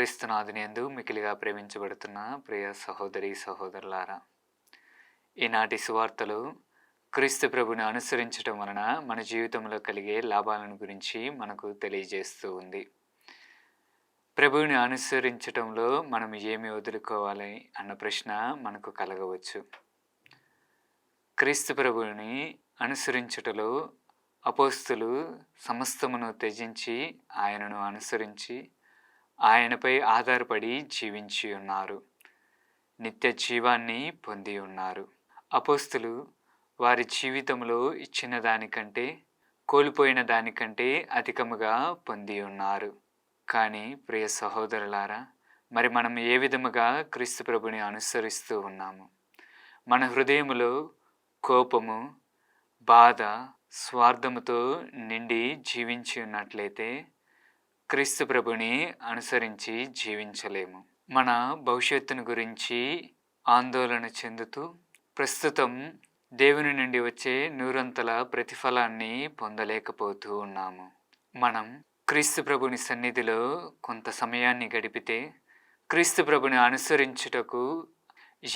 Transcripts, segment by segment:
క్రీస్తునాథునియందు మికిలిగా ప్రేమించబడుతున్న ప్రియ సహోదరి సహోదరులారా, ఈనాటి సువార్తలు క్రీస్తు ప్రభుని అనుసరించటం వలన మన జీవితంలో కలిగే లాభాలను గురించి మనకు తెలియజేస్తూ ఉంది. ప్రభువుని అనుసరించటంలో మనం ఏమి వదులుకోవాలి అన్న ప్రశ్న మనకు కలగవచ్చు. క్రీస్తు ప్రభువుని అనుసరించుటలో అపోస్తులు సమస్తమును త్యజించి ఆయనను అనుసరించి ఆయనపై ఆధారపడి జీవించి ఉన్నారు. నిత్య జీవాన్ని పొంది ఉన్నారు. అపోస్తులు వారి జీవితంలో ఇచ్చిన దానికంటే, కోల్పోయిన దానికంటే అధికముగా పొంది ఉన్నారు. కానీ ప్రియ సహోదరులారా, మరి మనం ఏ విధముగా క్రీస్తు ప్రభుని అనుసరిస్తూ ఉన్నాము? మన హృదయములో కోపము, బాధ, స్వార్థముతో నిండి జీవించి ఉన్నట్లయితే క్రీస్తు ప్రభుని అనుసరించి జీవించలేము. మన భవిష్యత్తును గురించి ఆందోళన చెందుతూ ప్రస్తుతం దేవుని నుండి వచ్చే నూరంతల ప్రతిఫలాన్ని పొందలేకపోతూ ఉన్నాము. మనం క్రీస్తు ప్రభుని సన్నిధిలో కొంత సమయాన్ని గడిపితే క్రీస్తు ప్రభుని అనుసరించుటకు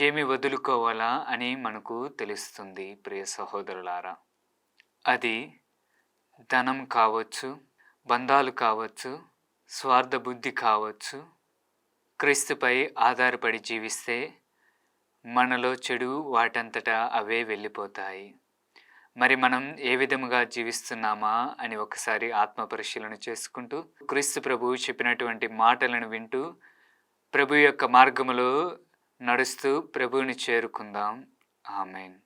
ఏమి వదులుకోవాలా అని మనకు తెలుస్తుంది. ప్రియ సహోదరులారా, అది ధనం కావచ్చు, బంధాలు కావచ్చు, స్వార్థ బుద్ధి కావచ్చు. క్రీస్తుపై ఆధారపడి జీవిస్తే మనలో చెడు వాటంతటా అవే వెళ్ళిపోతాయి. మరి మనం ఏ విధముగా జీవిస్తున్నామా అని ఒకసారి ఆత్మ పరిశీలన చేసుకుంటూ, క్రీస్తు ప్రభువు చెప్పినటువంటి మాటలను వింటూ ప్రభు యొక్క మార్గములో నడుస్తూ ప్రభువుని చేరుకుందాం. ఆమేన్.